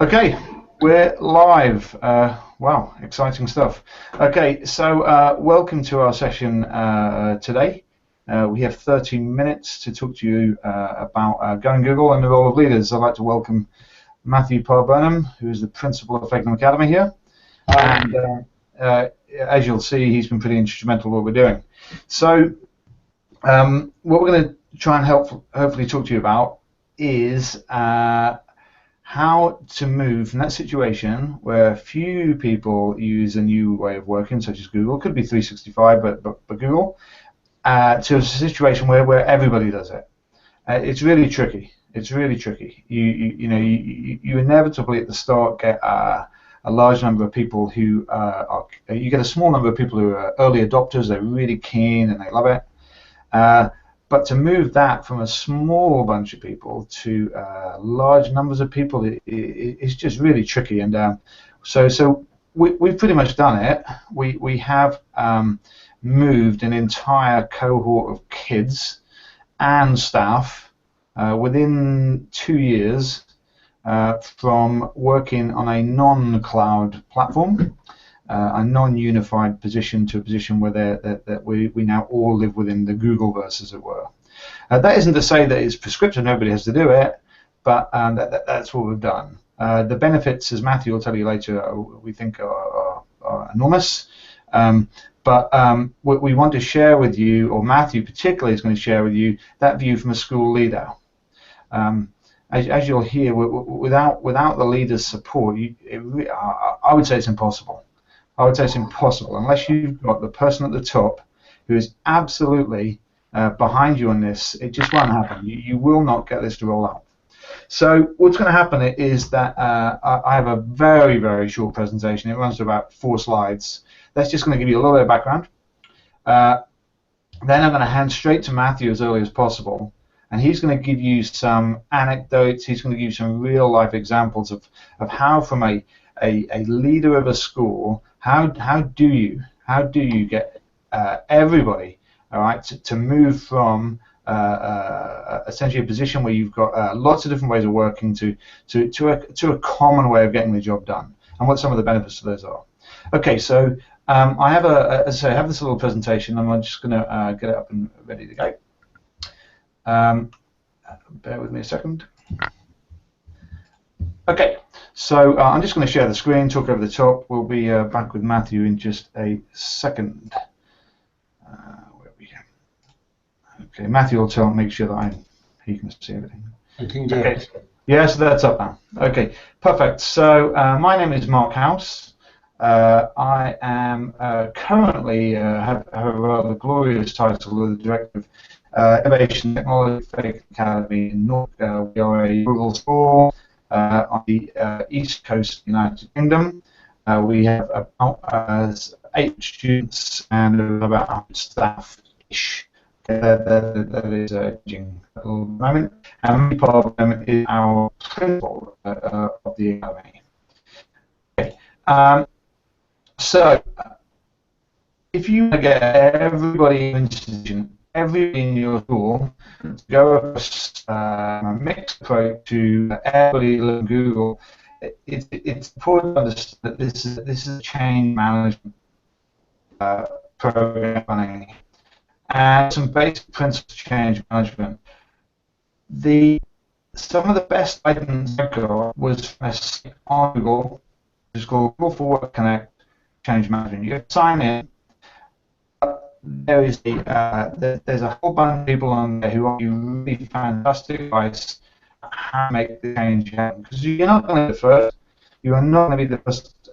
Okay, we're live. Wow, exciting stuff. Okay, so welcome to our session today. We have 30 minutes to talk to you about Going Google and the role of leaders. I'd like to welcome Matthew Parr-Burnham, who is the principal of Fakenham Academy here. And as you'll see, he's been pretty instrumental in what we're doing. So what we're going to try and hopefully talk to you about is how to move from that situation where few people use a new way of working, such as Google, could be 365, but Google, to a situation where everybody does it. It's really tricky. It's really tricky. You inevitably at the start get a large number of people who you get a small number of people who are early adopters. They're really keen and they love it. But to move that from a small bunch of people to large numbers of people is just really tricky. And so we've pretty much done it. We have moved an entire cohort of kids and staff within 2 years from working on a non-cloud platform, a non-unified position to a position where we now all live within the Googleverse, as it were. That isn't to say that it's prescriptive, nobody has to do it, but that's what we've done. The benefits, as Matthew will tell you later, we think are enormous. But what we want to share with you, or Matthew particularly is going to share with you, that view from a school leader. As you'll hear, without the leader's support, I would say it's impossible. I would say it's impossible unless you've got the person at the top who is absolutely behind you on this. It just won't happen. You will not get this to roll out. So what's going to happen is that I have a very, very short presentation. It runs to about 4 slides. That's just going to give you a little bit of background. Then I'm going to hand straight to Matthew as early as possible. And he's going to give you some anecdotes. He's going to give you some real-life examples of how, from a leader of a school, how do you get everybody, all right, to move from essentially a position where you've got lots of different ways of working to a common way of getting the job done, and what some of the benefits of those are. Okay, so I have as I say, I have this little presentation, and I'm just going to get it up and ready to go. Bear with me a second. Okay, so I'm just going to share the screen, talk over the top. We'll be back with Matthew in just a second. Where are we? Okay, Matthew will make sure that he can see everything. I can do okay. it. Yeah, so that's up now. Okay, perfect. So my name is Mark House. I am currently have a rather glorious title of the Director of Innovation Technology for Fakenham Academy in North. We are a rural school on the east coast of the United Kingdom. We have about 8 students and about 100 staff-ish. That is changing at the moment. And me, part of them, is our principal of the academy. Okay. So, if you want to get everybody in the institution, everybody in your school, to go across a mixed approach to everybody in Google, it's important to understand that this is a change management program running, and some basic principles of change management. Some of the best guidance I got was from a site on Google, which is called Google for Work Connect Change Management. You can sign in. There's a whole bunch of people on there who are really fantastic advice on how to make the change happen. Because you're not going to be the first. You are not going to be the first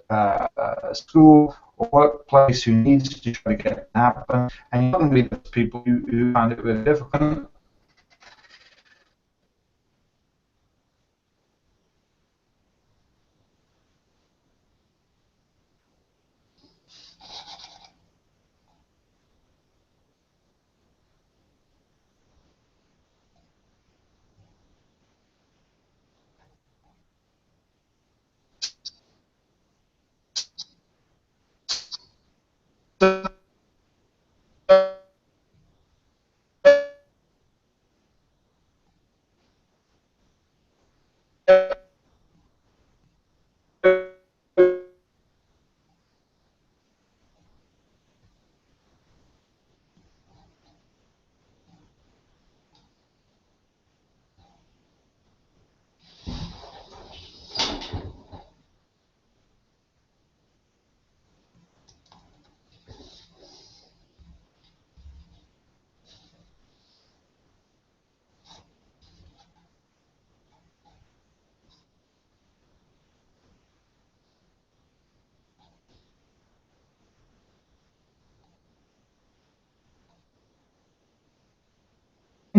school or workplace who needs to try to get it to happen, and you're not going to be the first people who find it really difficult.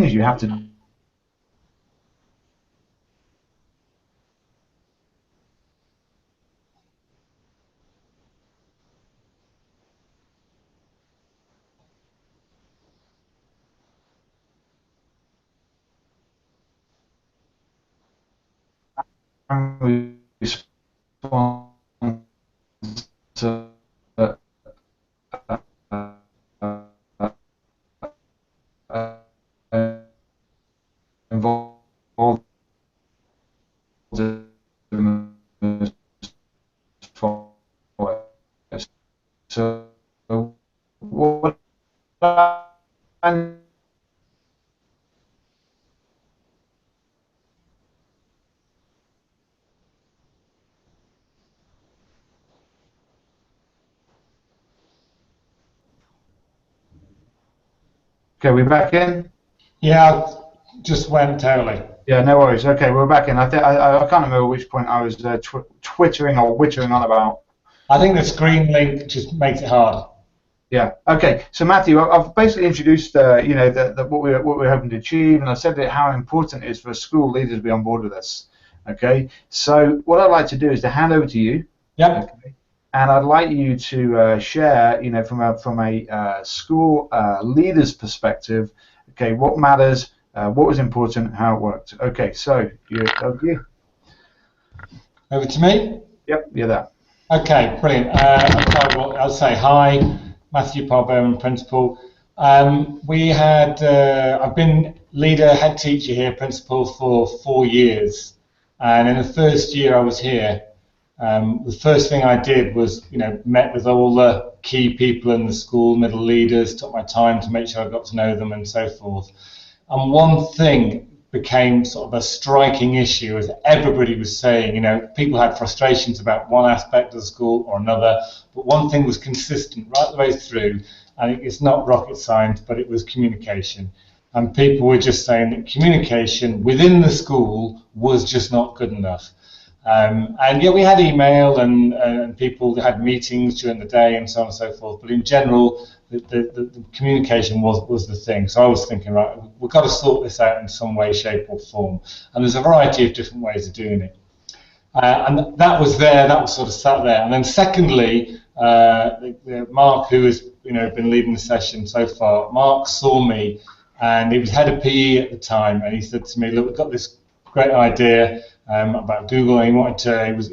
things you have to respond to involved in this forest. So what I Okay, we're back in? Yeah, just went totally. Yeah, no worries. Okay, we're back in. I can't remember which point I was twittering or wittering on about. I think the screen link just makes it hard. Yeah. Okay. So Matthew, I've basically introduced, what we're hoping to achieve, and I said that how important it is for school leaders to be on board with this. Okay. So what I'd like to do is to hand over to you. Yep. Okay. And I'd like you to share, from a school leader's perspective, okay, what matters, what was important, how it worked. Okay. So over to you. Over to me. Yep. You're there. Okay, brilliant. I'll say hi, Matthew Parr-Bowman, Principal. I've been leader, head teacher here, Principal for 4 years. And in the first year I was here, the first thing I did was, met with all the key people in the school, middle leaders, took my time to make sure I got to know them and so forth. And one thing became sort of a striking issue, as everybody was saying, people had frustrations about one aspect of the school or another, but one thing was consistent right the way through, and it's not rocket science, but it was communication. And people were just saying that communication within the school was just not good enough. And yeah, we had email and people had meetings during the day and so on and so forth, but in general, the communication was the thing. So I was thinking, right, we've got to sort this out in some way, shape or form. And there's a variety of different ways of doing it. And that was sort of sat there. And then secondly, Mark, who has been leading the session so far, Mark saw me, and he was head of PE at the time, and he said to me, look, we've got this great idea about Google, and he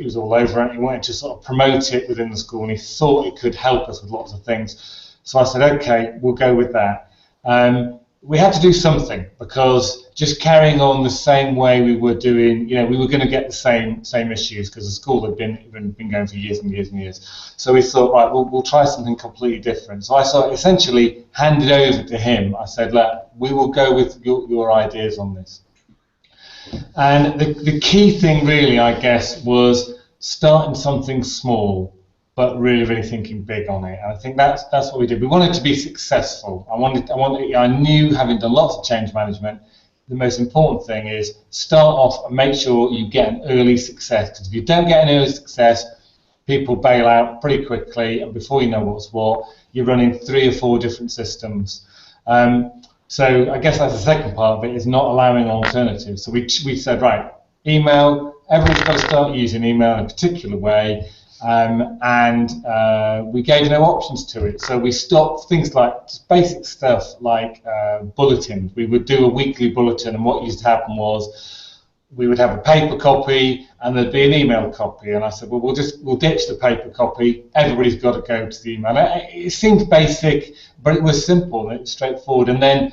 was all over it. He wanted to sort of promote it within the school, and he thought it could help us with lots of things. So I said, okay, we'll go with that. We had to do something, because just carrying on the same way we were doing, we were going to get the same issues, because the school had been going for years and years and years. So we thought, right, we'll try something completely different. So I essentially handed over to him. I said, look, we will go with your ideas on this. And the key thing really, I guess, was starting something small, but really, really thinking big on it. And I think that's what we did. We wanted to be successful. I knew, having done lots of change management, the most important thing is start off and make sure you get an early success. Because if you don't get an early success, people bail out pretty quickly, and before you know what's what, you're running 3 or 4 different systems. So I guess that's the second part of it, is not allowing alternatives. So we said, right, email, everyone's got to start using email in a particular way, and we gave no options to it. So we stopped things like just basic stuff like bulletins. We would do a weekly bulletin, and what used to happen was we would have a paper copy and there'd be an email copy. And I said, well, we'll ditch the paper copy. Everybody's got to go to the email. It seemed basic, but it was simple and it was straightforward. And then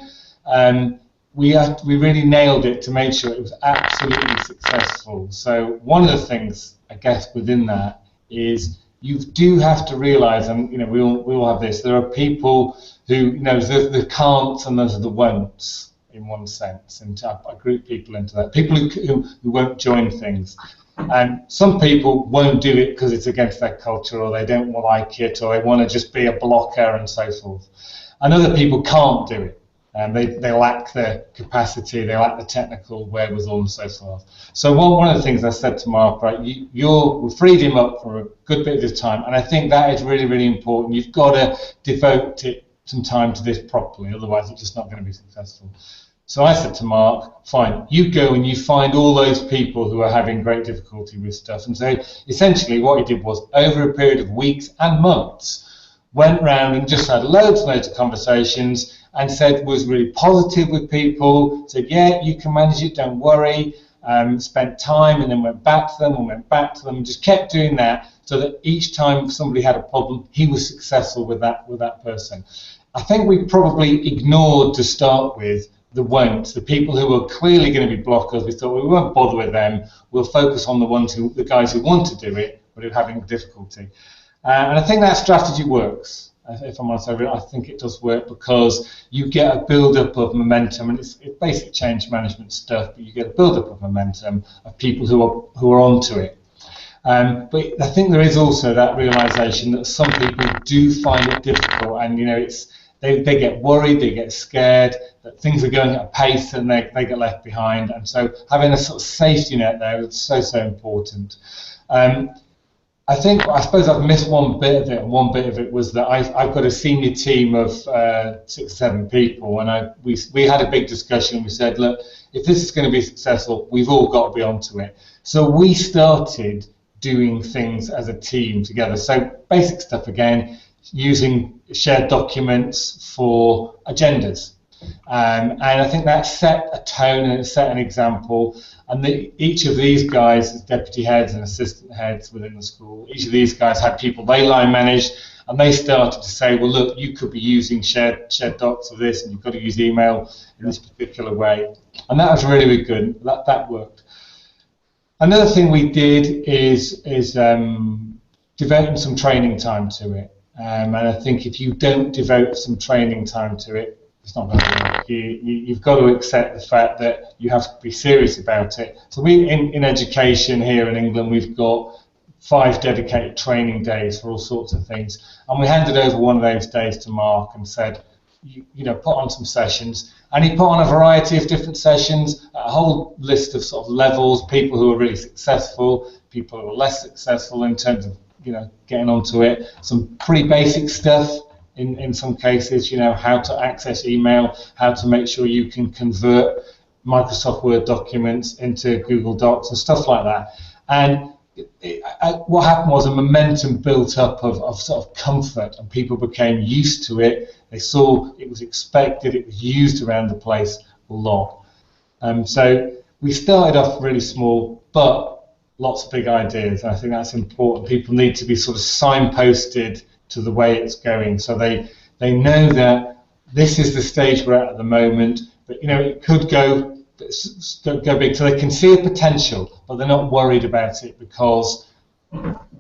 we really nailed it to make sure it was absolutely successful. So one of the things, I guess, within that is you do have to realize, and we all have this, there are people who, there's the can'ts and there's the won'ts, in one sense, and I group people into that. People who won't join things, and some people won't do it because it's against their culture, or they don't like it, or they want to just be a blocker and so forth. And other people can't do it, and they lack the capacity, they lack the technical wherewithal and so forth. So one of the things I said to Mark, right, we freed him up for a good bit of his time, and I think that is really, really important. You've got to devote some time to this properly, otherwise it's just not going to be successful. So I said to Mark, fine, you go and you find all those people who are having great difficulty with stuff. And so essentially what he did was, over a period of weeks and months, went round and just had loads and loads of conversations and was really positive with people, said, yeah, you can manage it, don't worry. Spent time and then went back to them and went back to them and just kept doing that, so that each time somebody had a problem, he was successful with that person. I think we probably ignored, to start with, the won'ts, the people who were clearly going to be blockers. We thought, we won't bother with them. We'll focus on the guys who want to do it but are having difficulty. And I think that strategy works. If I'm honest, I think it does work, because you get a build-up of momentum, and it's basic change management stuff, but you get a build-up of momentum of people who are onto it. But I think there is also that realization that some people do find it difficult, and they get worried, they get scared that things are going at a pace and they get left behind. And so having a sort of safety net there is so important. I suppose I've missed one bit of it, and one bit of it was that I've got a senior team of 6 or 7 people, and we had a big discussion. We said, look, if this is going to be successful, we've all got to be onto it. So we started doing things as a team together. So basic stuff again, using shared documents for agendas. And I think that set a tone and it set an example. And each of these guys, as deputy heads and assistant heads within the school, each of these guys had people they line managed, and they started to say, well, look, you could be using shared docs for this, and you've got to use email in this particular way. And that was really, really good. That worked. Another thing we did is devoting some training time to it. And I think if you don't devote some training time to it, it's not going to work. You've got to accept the fact that you have to be serious about it. So in education here in England, we've got 5 dedicated training days for all sorts of things. And we handed over one of those days to Mark and said, put on some sessions. And he put on a variety of different sessions, a whole list of sort of levels, people who are really successful, people who are less successful in terms of, getting onto it. Some pretty basic stuff in some cases, how to access email, how to make sure you can convert Microsoft Word documents into Google Docs and stuff like that. And what happened was a momentum built up of sort of comfort, and people became used to it. They saw it was expected, it was used around the place a lot. So we started off really small, but lots of big ideas. And I think that's important. People need to be sort of signposted to the way it's going, so they know that this is the stage we're at the moment, but it could go big, so they can see a potential, but they're not worried about it because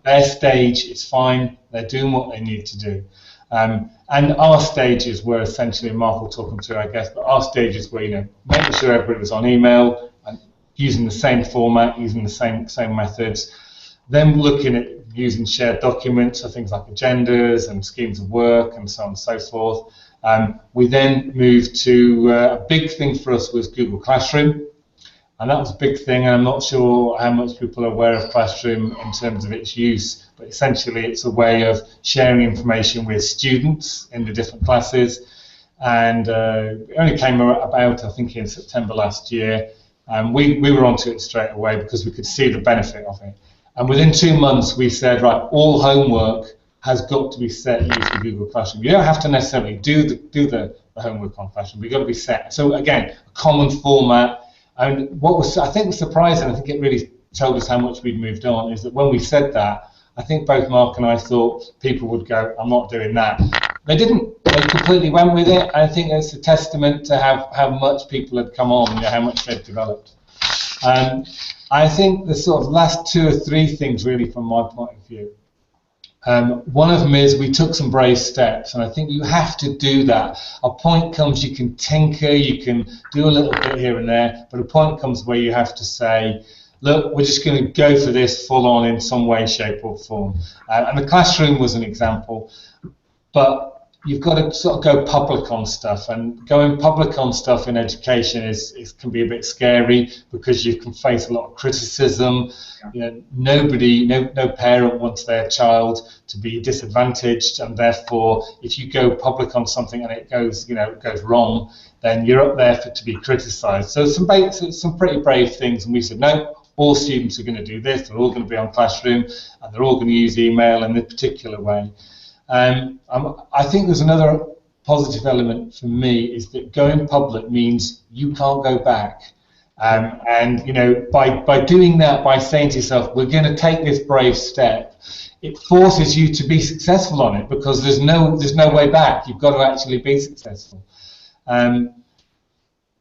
their stage is fine, they're doing what they need to do. And our stages were essentially, Mark will talk them through, I guess, but our stages were making sure everybody was on email and using the same format, using the same methods, then looking at using shared documents for things like agendas and schemes of work and so on and so forth. We then moved to a big thing for us was Google Classroom, and that was a big thing, and I'm not sure how much people are aware of Classroom in terms of its use, but essentially it's a way of sharing information with students in the different classes, and it only came about, I think, in September last year, and we were onto it straight away because we could see the benefit of it. And within 2 months, we said, right, all homework has got to be set using Google Classroom. You don't have to necessarily do the homework on Classroom. We've got to be set. So again, a common format. And what was, I think, surprising, I think it really told us how much we'd moved on, is that when we said that, I think both Mark and I thought people would go, I'm not doing that. They didn't. They completely went with it. I think it's a testament to how much people had come on, how much they'd developed. I think the sort of last 2 or 3 things really from my point of view. One of them is we took some brave steps, and I think you have to do that. A point comes, you can tinker, you can do a little bit here and there, but a point comes where you have to say, look, we're just going to go for this full on in some way, shape or form. And the Classroom was an example, but you've got to sort of go public on stuff, and going public on stuff in education can be a bit scary because you can face a lot of criticism. You know, no parent wants their child to be disadvantaged, and therefore, if you go public on something and it goes wrong, then you're up there to be criticised. So some pretty brave things, and we said no. All students are going to do this. They're all going to be on Classroom, and they're all going to use email in this particular way. I think there's another positive element for me is that going public means you can't go back. And you know, by doing that, by saying to yourself, we're going to take this brave step, it forces you to be successful on it because there's no way back. You've got to actually be successful.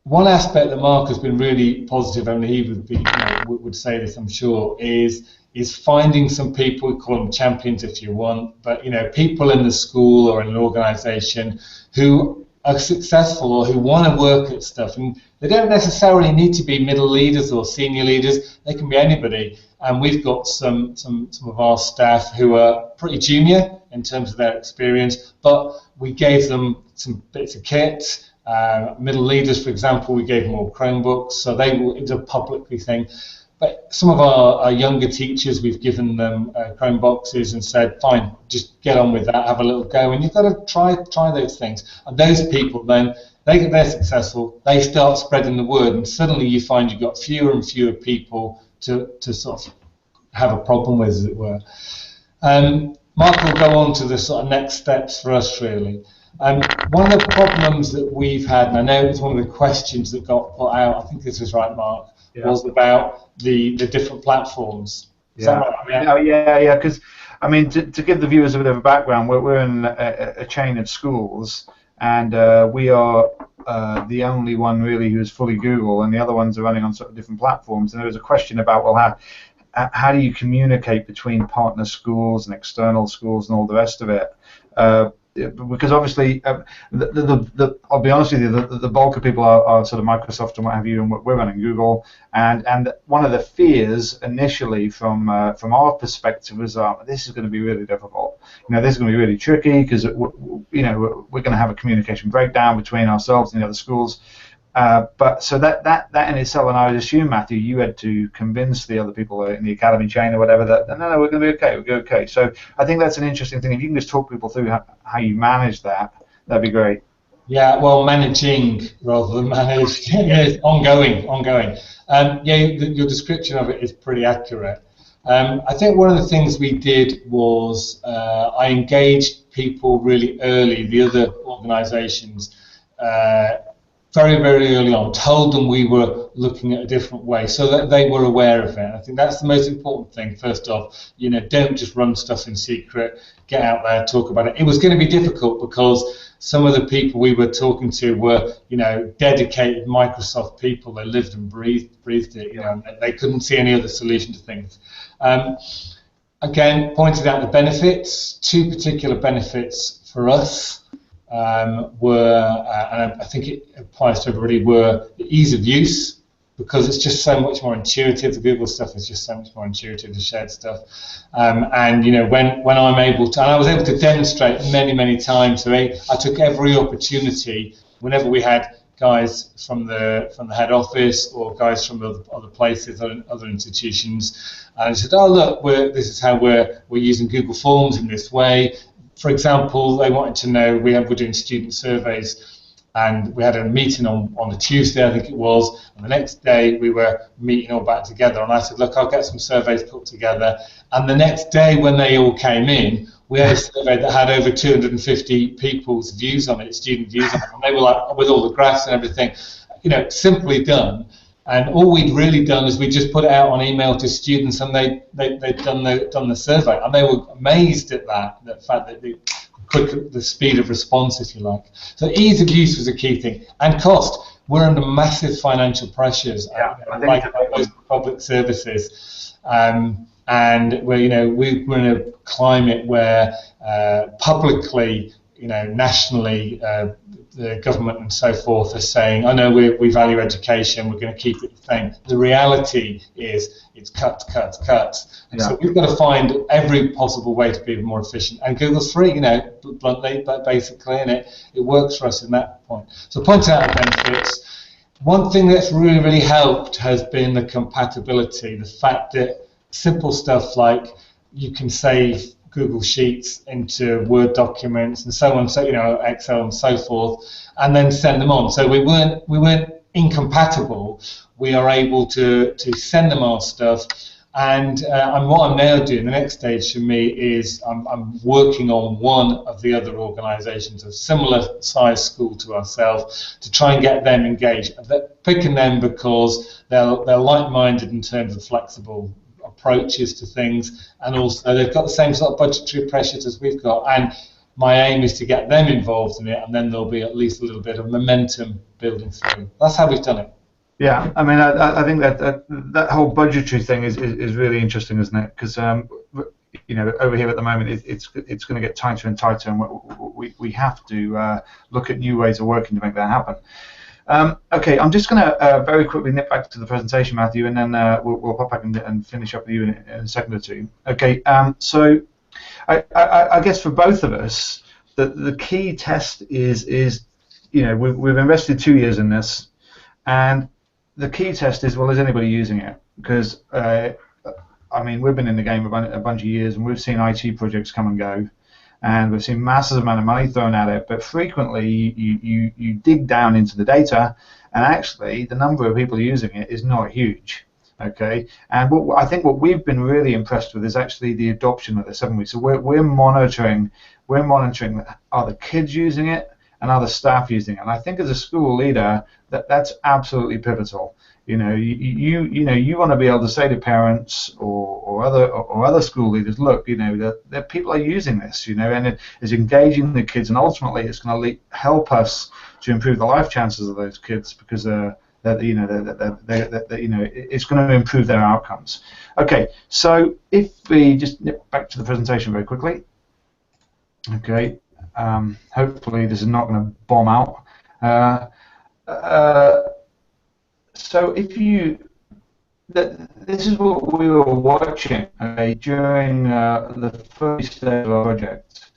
One aspect that Mark has been really positive, and he would say this, I'm sure, is finding some people, we call them champions if you want, but you know, people in the school or in an organisation who are successful or who want to work at stuff, and they don't necessarily need to be middle leaders or senior leaders. They can be anybody, and we've got some of our staff who are pretty junior in terms of their experience, but we gave them some bits of kit. Middle leaders, for example, we gave them all Chromebooks, so it's a publicly thing. But some of our younger teachers, we've given them Chromeboxes and said, fine, just get on with that, have a little go. And you've got to try those things. And those people then, they're successful, they start spreading the word, and suddenly you find you've got fewer and fewer people to sort of have a problem with, as it were. Mark will go on to the sort of next steps for us, really. One of the problems that we've had, and I know it's one of the questions that got put out, I think this is right, Mark, was about the different platforms. Is that right? Because I mean, to give the viewers a bit of a background, we're in a chain of schools, and we are the only one really who is fully Google, and the other ones are running on sort of different platforms. And there was a question about, well, how do you communicate between partner schools and external schools and all the rest of it? Because obviously, I'll be honest with you, the bulk of people are sort of Microsoft and what have you, and we're running Google. And one of the fears initially from our perspective was, this is going to be really difficult. You know, this is going to be really tricky because we're going to have a communication breakdown between ourselves and the other schools. But so that in itself, and I would assume, Matthew, you had to convince the other people in the academy chain or whatever that no, we're going to be okay, we'll go okay. So I think that's an interesting thing. If you can just talk people through how you manage that, that'd be great. Yeah, well, managing rather than managed, ongoing. Your description of it is pretty accurate. I think one of the things we did was I engaged people really early, the other organisations, very, very early on, told them we were looking at a different way so that they were aware of it. I think that's the most important thing. First off, don't just run stuff in secret, get out there, talk about it. It was going to be difficult because some of the people we were talking to were, dedicated Microsoft people. They lived and breathed it, and they couldn't see any other solution to things. Again, pointed out the benefits, two particular benefits for us. Were, and I think it applies to everybody, were the ease of use, because it's just so much more intuitive. The Google stuff is just so much more intuitive, the shared stuff. And when I'm able to, and I was able to demonstrate many times, so I took every opportunity whenever we had guys from the head office or guys from other places, other institutions, and I said, oh look, this is how we're using Google Forms in this way. For example, they wanted to know, we're doing student surveys, and we had a meeting on a Tuesday, I think it was, and the next day we were meeting all back together, and I said, look, I'll get some surveys put together, and the next day when they all came in, we had a survey that had over 250 people's views on it, student views on it, and they were like, with all the graphs and everything, simply done. And all we'd really done is we just put it out on email to students, and they'd done the survey, and they were amazed at the fact that the speed of response, if you like. So ease of use was a key thing, and cost. We're under massive financial pressures, like most public services, and we're in a climate where publicly nationally, the government and so forth are saying, I know we value education, we're going to keep it the same. The reality is it's cuts, cuts, cuts. And so we've got to find every possible way to be more efficient. And Google's free, bluntly, but basically, and it works for us in that point. So pointing out the benefits. One thing that's really, really helped has been the compatibility, the fact that simple stuff like you can save Google Sheets into Word documents and so on, so Excel and so forth, and then send them on. So we weren't incompatible. We are able to send them our stuff. And what I'm now doing, the next stage for me is I'm working on one of the other organisations, a similar size school to ourselves, to try and get them engaged. Picking them because they're like-minded in terms of flexible approaches to things, and also they've got the same sort of budgetary pressures as we've got, and my aim is to get them involved in it, and then there'll be at least a little bit of momentum building through. That's how we've done it. Yeah, I mean, I think that whole budgetary thing is really interesting, isn't it? Because over here at the moment, it's going to get tighter and tighter, and we have to look at new ways of working to make that happen. Okay, I'm just going to very quickly nip back to the presentation, Matthew, and then we'll pop back and finish up with you in a second or two. Okay, so I guess for both of us, the key test is we've invested 2 years in this, and the key test is, well, is anybody using it? Because I mean, we've been in the game a bunch of years, and we've seen IT projects come and go. And we've seen massive amount of money thrown at it, but frequently you dig down into the data, and actually the number of people using it is not huge. Okay, and I think what we've been really impressed with is actually the adoption of this, haven't we? So we're monitoring. Are the kids using it, and are the staff using it? And I think as a school leader, that's absolutely pivotal. You want to be able to say to parents or other school leaders, look, that people are using this, and it is engaging the kids, and ultimately it's going to help us to improve the life chances of those kids, because it's going to improve their outcomes. Okay, so if we just nip back to the presentation very quickly. Okay, hopefully this is not going to bomb out. So this is what we were watching, okay, during the first stage of our project.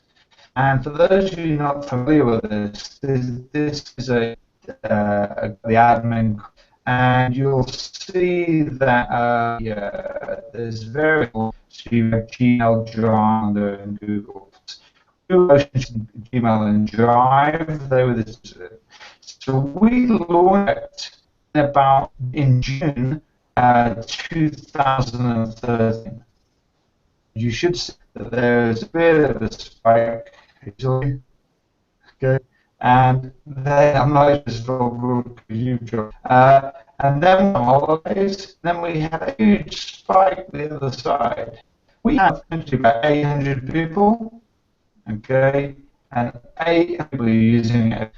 And for those of you not familiar with this is the admin, and you'll see that there's variables. So you have Gmail, Drive, and Google. Gmail and Drive, they were this. So we launched in June 2013. You should see that there's a bit of a spike, actually. Okay, and then I'm not just for you, and then on holidays, then we had a huge spike the other side. We have essentially about 800 people, okay, and 800 people using it.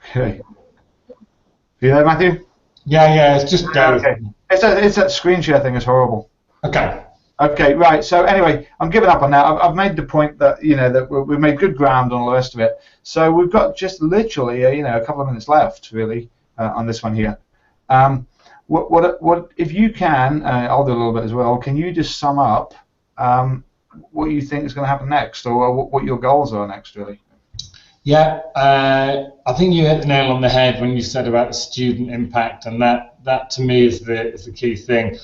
Okay. You there, Matthew? Yeah, it's just Okay. It's that screen share thing is horrible. Okay. Okay, right. So anyway, I'm giving up on that. I've made the point that that we've made good ground on the rest of it. So we've got just literally a couple of minutes left really on this one here. What if you can? I'll do a little bit as well. Can you just sum up what you think is going to happen next, or what your goals are next, really? Yeah, I think you hit the nail on the head when you said about student impact, and that to me is the key thing.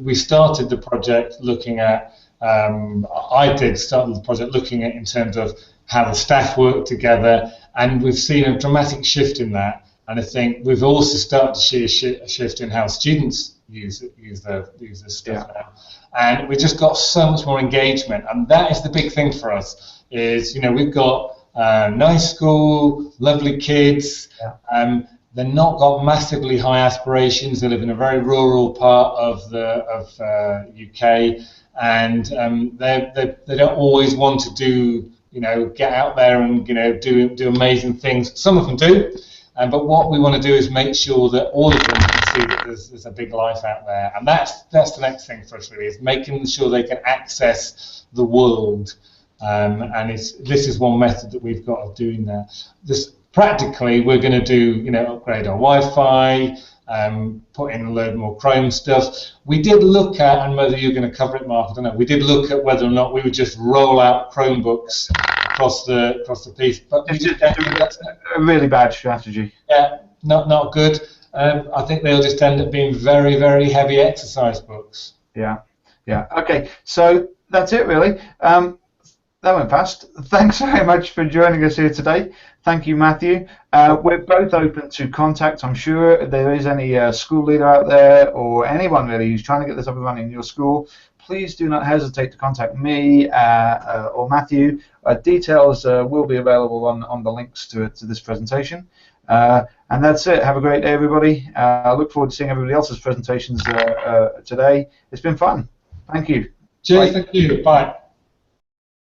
We started the project looking at, I did start the project looking at in terms of how the staff work together, and we've seen a dramatic shift in that. And I think we've also started to see a shift in how students use this stuff now, and we just got so much more engagement, and that is the big thing for us. Is we've got nice school, lovely kids. Yeah. They're not got massively high aspirations. They live in a very rural part of the UK, and they don't always want to do get out there and do amazing things. Some of them do, but what we want to do is make sure that all of them can see that there's a big life out there, and that's the next thing for us really, is making sure they can access the world. And this is one method that we've got of doing that. Practically, we're going to do upgrade our Wi-Fi, put in a load more Chrome stuff. We did look at, and whether you're going to cover it, Mark, I don't know. We did look at whether or not we would just roll out Chromebooks across the piece, but it's a really bad strategy. Yeah, not good. I think they'll just end up being very, very heavy exercise books. Yeah. Okay, so that's it really. That went fast. Thanks very much for joining us here today. Thank you, Matthew. We're both open to contact. I'm sure if there is any school leader out there or anyone really who's trying to get this up and running in your school, please do not hesitate to contact me or Matthew. Details will be available on the links to this presentation. And that's it. Have a great day, everybody. I look forward to seeing everybody else's presentations today. It's been fun. Thank you. Cheers. Thank you. Bye.